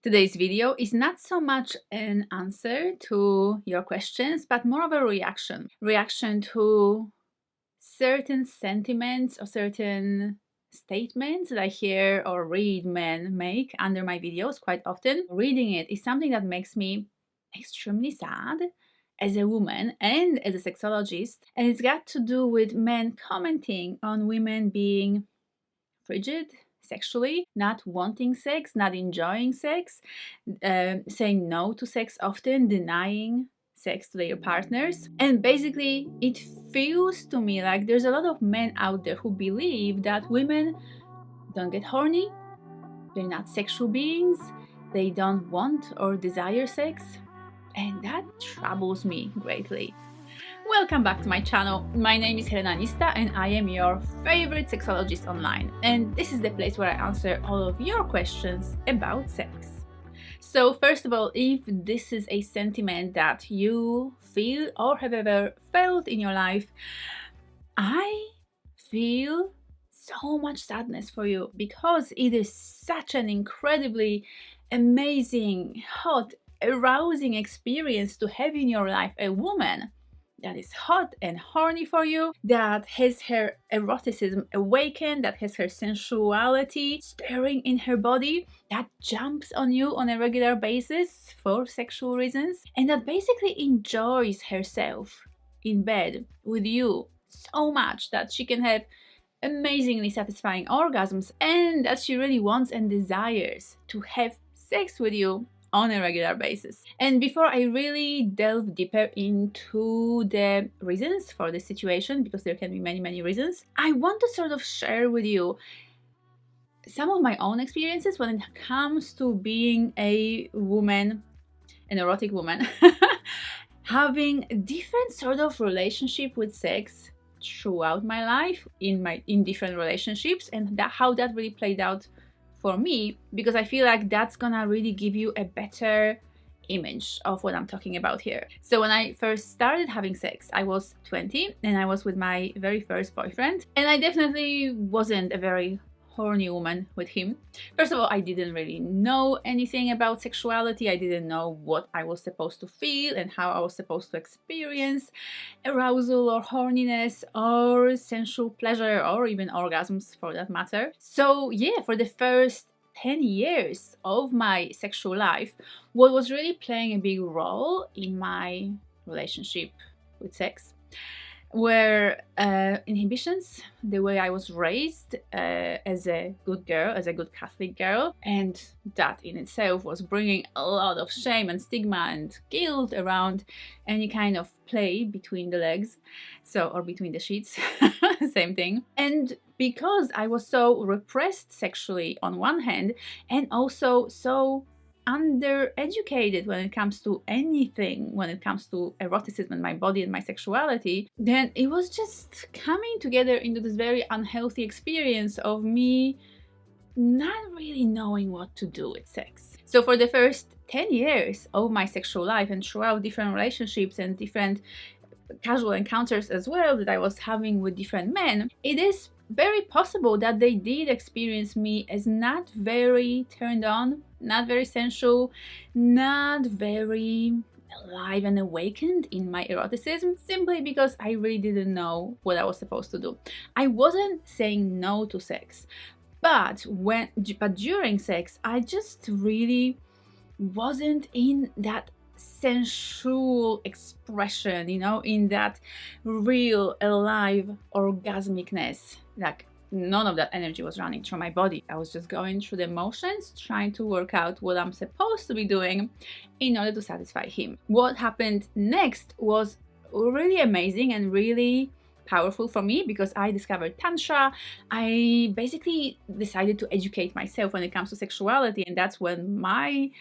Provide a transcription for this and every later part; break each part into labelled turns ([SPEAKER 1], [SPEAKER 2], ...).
[SPEAKER 1] Today's video is not so much an answer to your questions, but more of a reaction to certain sentiments or certain statements that I hear or read men make under my videos quite often. Reading it is something that makes me extremely sad as a woman and as a sexologist, and it's got to do with men commenting on women being frigid sexually, not wanting sex, not enjoying sex, saying no to sex often, denying sex to their partners. And basically, it feels to me like there's a lot of men out there who believe that women don't get horny, they're not sexual beings, they don't want or desire sex, and that troubles me greatly. Welcome back to my channel. My name is Helena Nista and I am your favorite sexologist online. And this is the place where I answer all of your questions about sex. So first of all, if this is a sentiment that you feel or have ever felt in your life, I feel so much sadness for you because it is such an incredibly amazing, hot, arousing experience to have in your life a woman that is hot and horny for you, that has her eroticism awakened, that has her sensuality stirring in her body, that jumps on you on a regular basis for sexual reasons, and that basically enjoys herself in bed with you so much that she can have amazingly satisfying orgasms, and that she really wants and desires to have sex with you on a regular basis. And before I really delve deeper into the reasons for this situation, because there can be many reasons, I want to sort of share with you some of my own experiences when it comes to being a woman, an erotic woman, having different sort of relationship with sex throughout my life, in different relationships, and how that really played out for me, because I feel like that's gonna really give you a better image of what I'm talking about here. So when I first started having sex, I was 20 and I was with my very first boyfriend, and I definitely wasn't a very horny woman with him. First of all, I didn't really know anything about sexuality. I didn't know what I was supposed to feel and how I was supposed to experience arousal or horniness or sensual pleasure or even orgasms for that matter. So yeah, for the first 10 years of my sexual life, what was really playing a big role in my relationship with sex were inhibitions, the way I was raised as a good girl, as a good Catholic girl, and that in itself was bringing a lot of shame and stigma and guilt around any kind of play between the legs, or between the sheets, same thing. And because I was so repressed sexually on one hand, and also so undereducated when it comes to anything, when it comes to eroticism and my body and my sexuality, then it was just coming together into this very unhealthy experience of me not really knowing what to do with sex. So for the first 10 years of my sexual life, and throughout different relationships and different casual encounters as well that I was having with different men, it is very possible that they did experience me as not very turned on, not very sensual, not very alive and awakened in my eroticism, simply because I really didn't know what I was supposed to do. I wasn't saying no to sex, but during sex, I just really wasn't in that sensual expression, in that real, alive orgasmicness. Like, none of that energy was running through my body. I was just going through the motions, trying to work out what I'm supposed to be doing in order to satisfy him. What happened next was really amazing and really powerful for me, because I discovered Tantra. I basically decided to educate myself when it comes to sexuality, and that's when my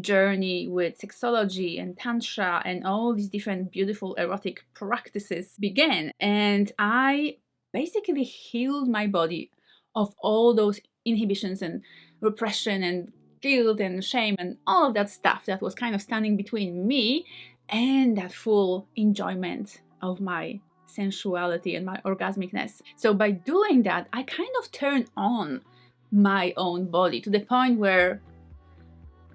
[SPEAKER 1] journey with sexology and Tantra and all these different beautiful erotic practices began. And I basically healed my body of all those inhibitions and repression and guilt and shame and all of that stuff that was kind of standing between me and that full enjoyment of my sensuality and my orgasmicness. So by doing that, I kind of turned on my own body to the point where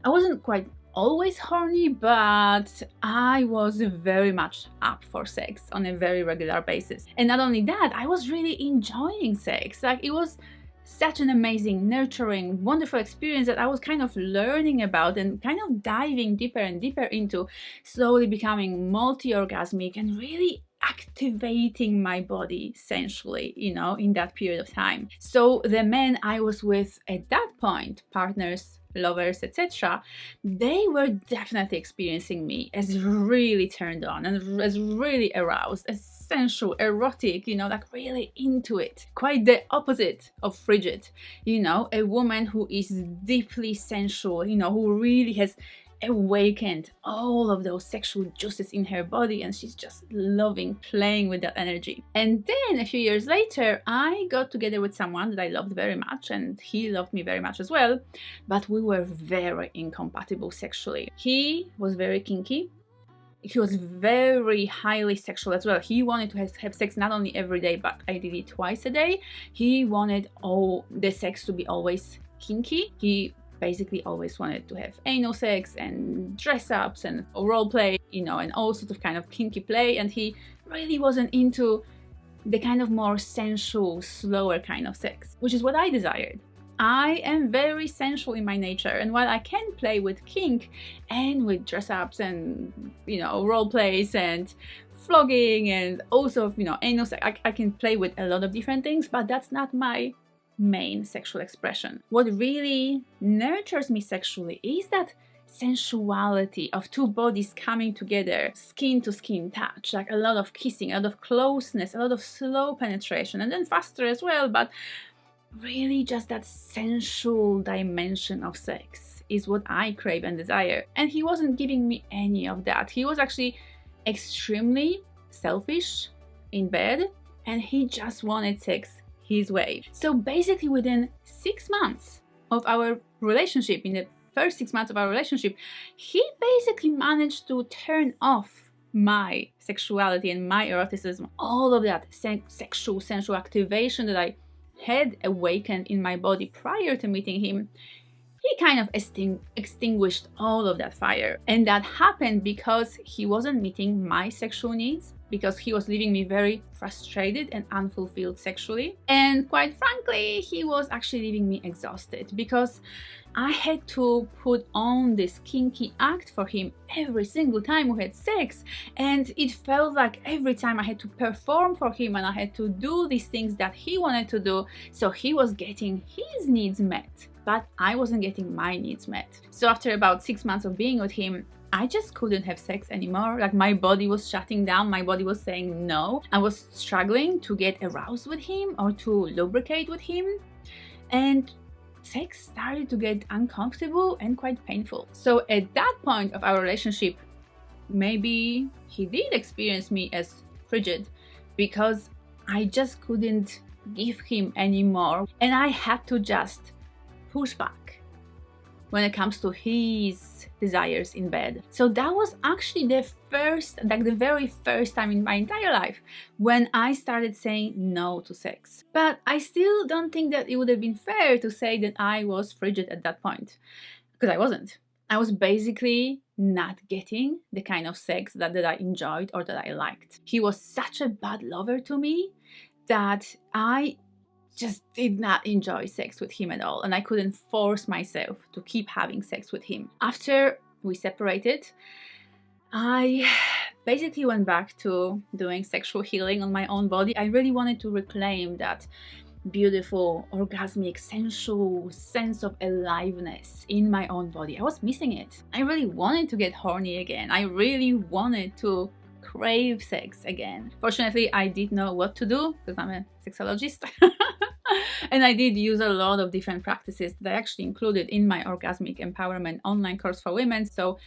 [SPEAKER 1] I wasn't quite always horny, but I was very much up for sex on a very regular basis. And not only that, I was really enjoying sex. Like, it was such an amazing, nurturing, wonderful experience that I was kind of learning about and kind of diving deeper and deeper into, slowly becoming multi-orgasmic and really activating my body sensually, in that period of time. So the men I was with at that point, partners, lovers, etc., they were definitely experiencing me as really turned on and as really aroused, as sensual, erotic, like really into it. Quite the opposite of frigid, a woman who is deeply sensual, who really has awakened all of those sexual juices in her body, and she's just loving playing with that energy. And then a few years later, I got together with someone that I loved very much, and he loved me very much as well, but we were very incompatible sexually. He was very kinky. He was very highly sexual as well. He wanted to have sex not only every day, but ideally twice a day. He wanted all the sex to be always kinky. He basically always wanted to have anal sex and dress-ups and role play, and all sorts of kind of kinky play. And he really wasn't into the kind of more sensual, slower kind of sex, which is what I desired. I am very sensual in my nature, and while I can play with kink and with dress-ups and, role plays and flogging and also, anal sex, I can play with a lot of different things, but that's not my main sexual expression. What really nurtures me sexually is that sensuality of two bodies coming together, skin to skin touch, like a lot of kissing, a lot of closeness, a lot of slow penetration, and then faster as well, but really just that sensual dimension of sex is what I crave and desire. And he wasn't giving me any of that. He was actually extremely selfish in bed, and he just wanted sex his way. So basically within 6 months of our relationship, in the first 6 months of our relationship, he basically managed to turn off my sexuality and my eroticism, all of that sexual, sensual activation that I had awakened in my body prior to meeting him. He kind of extinguished all of that fire. And that happened because he wasn't meeting my sexual needs, because he was leaving me very frustrated and unfulfilled sexually. And quite frankly, he was actually leaving me exhausted, because I had to put on this kinky act for him every single time we had sex. And it felt like every time I had to perform for him and I had to do these things that he wanted to do. So he was getting his needs met, but I wasn't getting my needs met. So after about 6 months of being with him, I just couldn't have sex anymore. Like, my body was shutting down. My body was saying no. I was struggling to get aroused with him or to lubricate with him. And sex started to get uncomfortable and quite painful. So at that point of our relationship, maybe he did experience me as frigid, because I just couldn't give him anymore. And I had to just push back when it comes to his desires in bed. So that was actually the very first time in my entire life when I started saying no to sex. But I still don't think that it would have been fair to say that I was frigid at that point, because I wasn't. I was basically not getting the kind of sex that I enjoyed or that I liked. He was such a bad lover to me that I just did not enjoy sex with him at all, and I couldn't force myself to keep having sex with him. After we separated, I basically went back to doing sexual healing on my own body. I really wanted to reclaim that beautiful, orgasmic, sensual sense of aliveness in my own body. I was missing it. I really wanted to get horny again. I really wanted to crave sex again. Fortunately, I did know what to do, because I'm a sexologist. And I did use a lot of different practices that I actually included in my Orgasmic Empowerment online course for women. So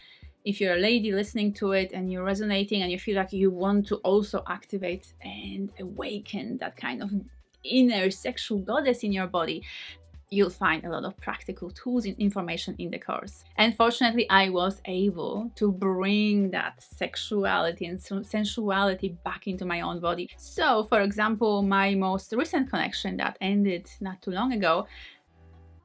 [SPEAKER 1] if you're a lady listening to it and you're resonating and you feel like you want to also activate and awaken that kind of inner sexual goddess in your body, you'll find a lot of practical tools and information in the course. And fortunately, I was able to bring that sexuality and sensuality back into my own body. So, for example, my most recent connection that ended not too long ago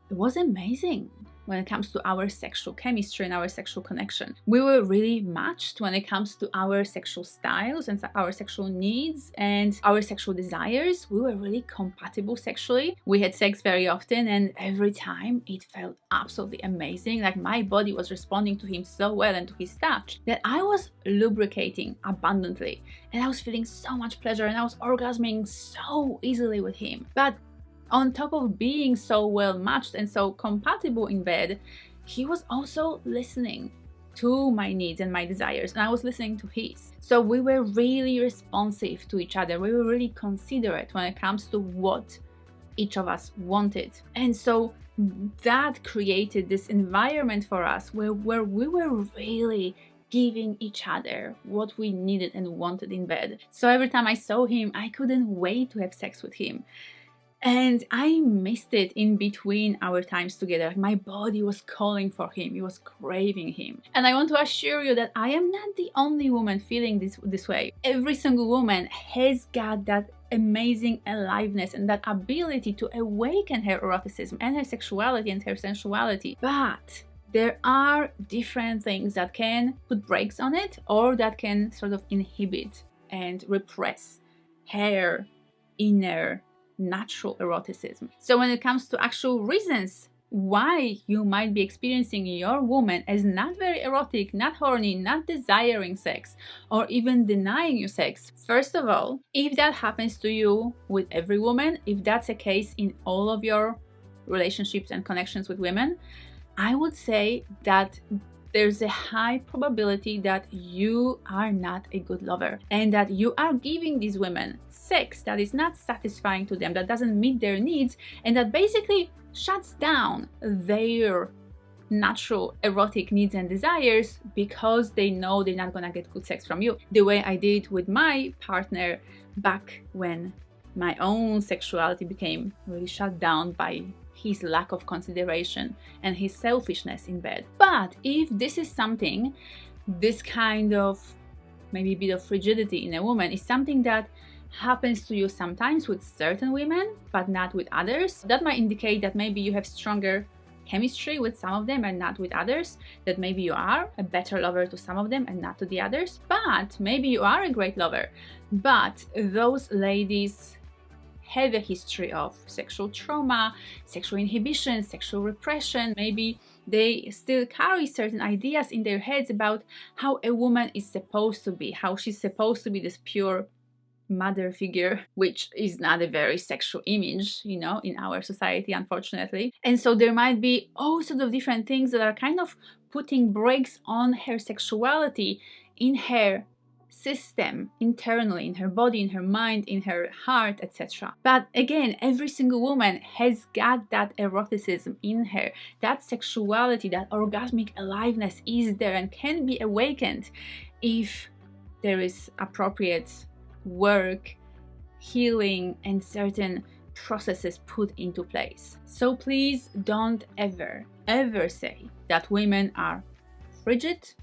[SPEAKER 1] was amazing. when it comes to our sexual chemistry and our sexual connection. We were really matched when it comes to our sexual styles and our sexual needs and our sexual desires. We were really compatible sexually. We had sex very often, and every time it felt absolutely amazing. Like my body was responding to him so well and to his touch that I was lubricating abundantly, and I was feeling so much pleasure, and I was orgasming so easily with him. But on top of being so well matched and so compatible in bed, he was also listening to my needs and my desires, and I was listening to his. So we were really responsive to each other. We were really considerate when it comes to what each of us wanted. And so that created this environment for us where we were really giving each other what we needed and wanted in bed. So every time I saw him, I couldn't wait to have sex with him. And I missed it in between our times together. My body was calling for him. It was craving him. And I want to assure you that I am not the only woman feeling this way. Every single woman has got that amazing aliveness and that ability to awaken her eroticism and her sexuality and her sensuality. But there are different things that can put brakes on it, or that can sort of inhibit and repress her inner natural eroticism. So when it comes to actual reasons why you might be experiencing your woman as not very erotic, not horny, not desiring sex, or even denying you sex, first of all, if that happens to you with every woman, if that's a case in all of your relationships and connections with women, I would say that there's a high probability that you are not a good lover, and that you are giving these women sex that is not satisfying to them, that doesn't meet their needs, and that basically shuts down their natural erotic needs and desires because they know they're not gonna get good sex from you. The way I did with my partner back when my own sexuality became really shut down by his lack of consideration and his selfishness in bed. But if this is something, this kind of maybe a bit of frigidity in a woman is something that happens to you sometimes with certain women, but not with others, that might indicate that maybe you have stronger chemistry with some of them and not with others, that maybe you are a better lover to some of them and not to the others, but maybe you are a great lover, but those ladies have a history of sexual trauma, sexual inhibition, sexual repression. Maybe they still carry certain ideas in their heads about how a woman is supposed to be, how she's supposed to be this pure mother figure, which is not a very sexual image, in our society, unfortunately. And so there might be all sorts of different things that are kind of putting brakes on her sexuality in her system, internally, in her body, in her mind, in her heart, etc. But again, every single woman has got that eroticism in her. That sexuality, that orgasmic aliveness is there and can be awakened if there is appropriate work, healing, and certain processes put into place. So please don't ever say that women are frigid,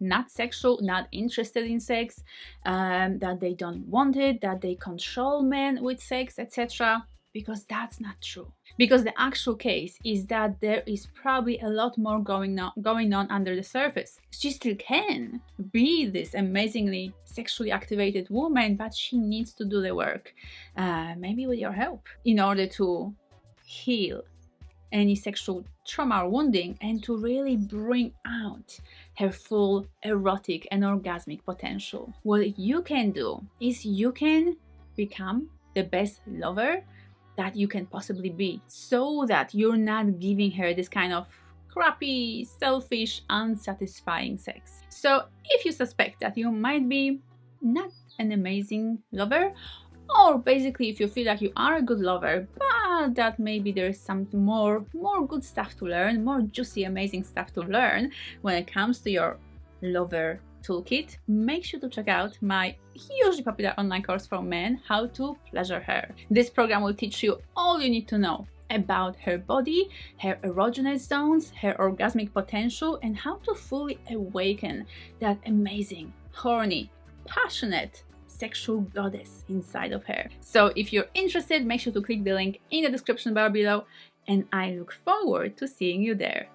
[SPEAKER 1] not sexual, not interested in sex, that they don't want it, that they control men with sex, etc. Because that's not true. Because the actual case is that there is probably a lot more going on under the surface. She still can be this amazingly sexually activated woman, but she needs to do the work, maybe with your help, in order to heal any sexual trauma or wounding and to really bring out her full erotic and orgasmic potential. What you can do is you can become the best lover that you can possibly be, so that you're not giving her this kind of crappy, selfish, unsatisfying sex. So if you suspect that you might be not an amazing lover, or basically if you feel like you are a good lover, but that maybe there's some more good stuff to learn, more juicy, amazing stuff to learn when it comes to your lover toolkit, make sure to check out my hugely popular online course for men, How to Pleasure Her. This program will teach you all you need to know about her body, her erogenous zones, her orgasmic potential, and how to fully awaken that amazing, horny, passionate, sexual goddess inside of her. So if you're interested, make sure to click the link in the description bar below, and I look forward to seeing you there.